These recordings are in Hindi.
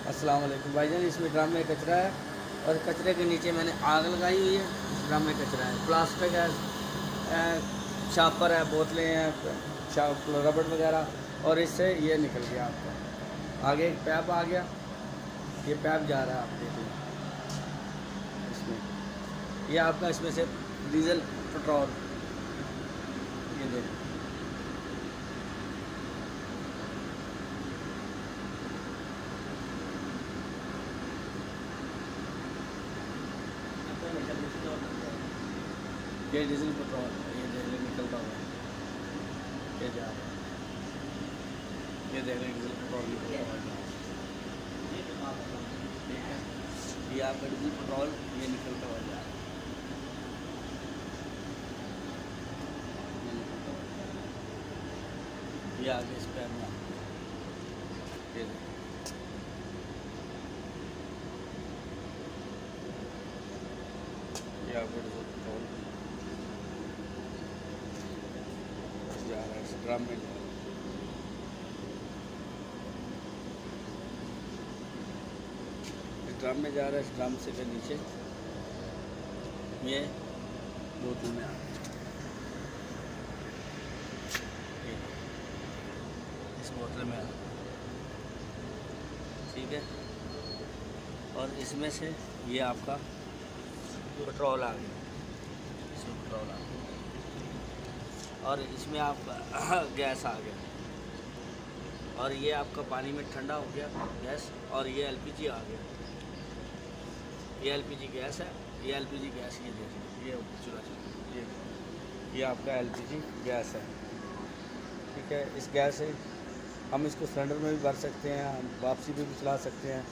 अस्सलाम वालेकुम भाईजान। इसमें ड्रम में कचरा है और कचरे के नीचे मैंने आग लगाई हुई है। इस ड्रम में कचरा है, प्लास्टिक है, शापर है, बोतलें हैं, रबड़ वगैरह, और इससे ये निकल गया आपका। आगे एक पैप आ गया, ये पैप जा रहा है, आप देख लें इसमें। ये आपका इसमें से डीजल पेट्रोल, ये देखें, ये डीजल पेट्रोल, ये देख लें निकलता हुआ, ये जा रहा है, ये देख लें डीजल पेट्रोल निकलता हुआ, ठीक है। ये आपका डीजल पेट्रोल ये निकलता हुआ जा रहा है, ये निकलता हुआ जा रहा है। ये आगे इस पैर में ये देखो, ये आपका डीजल पेट्रोल जा रहा है, इस ड्रम में जा रहा है। ड्रम में जा रहा है, इस ड्रम से फिर नीचे ये बोतल में आ रहा है, इस बोतल में आ रहा है, ठीक है। और इसमें से ये आपका पेट्रोल आ गया, इसमें पेट्रोल आ गया, और इसमें आपका गैस आ गया, और ये आपका पानी में ठंडा हो गया गैस, और ये एलपीजी आ गया। ये एलपीजी गैस है, ये एलपीजी गैस, ये देखिए, ये चूल्हा चल, ये आपका एलपीजी गैस है, ठीक है। इस गैस से हम इसको सिलेंडर में भी भर सकते हैं, हम वापसी भी चला सकते हैं,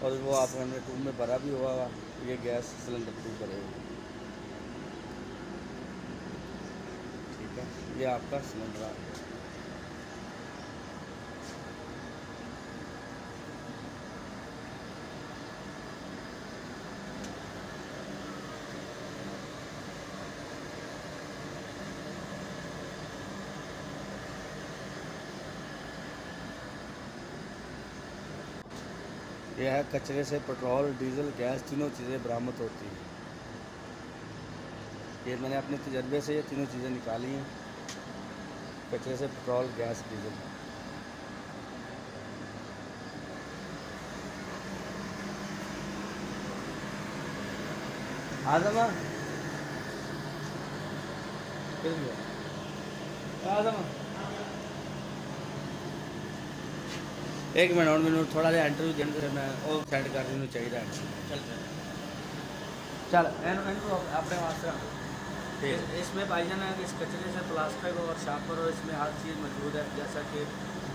और वो आप हमने ट्यूब में भरा भी हुआ, ये गैस सिलेंडर ट्यूब भरेगा, ठीक है। ये आपका सिलेंडर आ गया। यह है कचरे से पेट्रोल, डीजल, गैस, तीनों चीज़ें बरामद होती हैं। ये मैंने अपने तजर्बे से ये तीनों चीज़ें निकाली हैं, कचरे से पेट्रोल, गैस, डीजल। आजमा आजमा एक मिनट और मैंने थोड़ा सा इंटरव्यू देने मैं और सेंड कर रही हूँ, चाहिए चल चल अपने वास्ते ठीक। इसमें भाईजान है कि इस कचरे से प्लास्टिक और शापर और इसमें हर चीज़ मौजूद है। जैसा कि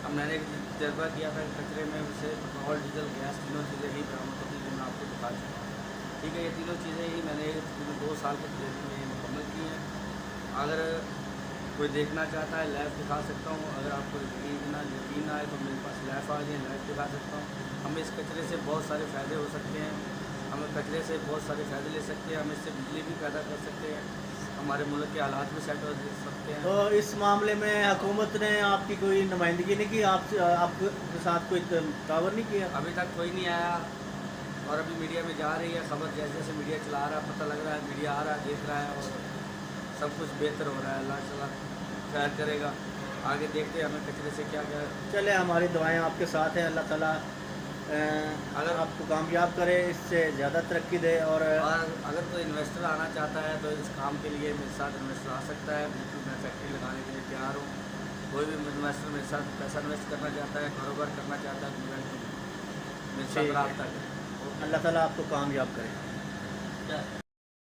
हम मैंने एक तजर्बा किया था कि कचरे में उसे पेट्रोल, डीजल, गैस तीनों चीज़ें ही बरामद होती हैं, जो मैं आपको बता चुका हूँ, ठीक है। ये तीनों चीज़ें ही मैंने 2 साल के तजर्बे में मुकम्मल की हैं। अगर कोई देखना चाहता है लाइव दिखा सकता हूँ, अगर आपको यकीन ना आए तो मेरे पास लाइव आ जाए, लाइव दिखा सकता हूँ। हमें इस कचरे से बहुत सारे फ़ायदे हो सकते हैं, हम कचरे से बहुत सारे फ़ायदे ले सकते हैं, हम इससे बिजली भी पैदा कर सकते हैं, हमारे मुल्क के हालात भी सेट हो सकते हैं। तो इस मामले में हुकूमत ने आपकी कोई नुमाइंदगी नहीं की, आपके साथ कोई तावर नहीं किया? अभी तक कोई नहीं आया, और अभी मीडिया में जा रही है खबर, जैसे जैसे मीडिया चला रहा है पता लग रहा है, मीडिया आ रहा है, देख रहा है, और सब कुछ बेहतर हो रहा है। अल्लाह ताला खैर करेगा, आगे देखते हैं हमें कचरे से क्या क्या। चले, हमारी दुआएं आपके साथ हैं, अल्लाह ताला अगर आपको कामयाब करे, इससे ज़्यादा तरक्की दे। और अगर कोई इन्वेस्टर आना चाहता है तो इस काम के लिए मेरे साथ इन्वेस्टर आ सकता है, बिल्कुल मैं फैक्ट्री लगाने के लिए तैयार हूँ। कोई भी इन्वेस्टर मेरे साथ पैसा इन्वेस्ट करना चाहता है, कारोबार करना चाहता है, तो मेरे साथ रब्ता करें। अल्लाह ताला आपको कामयाब करे।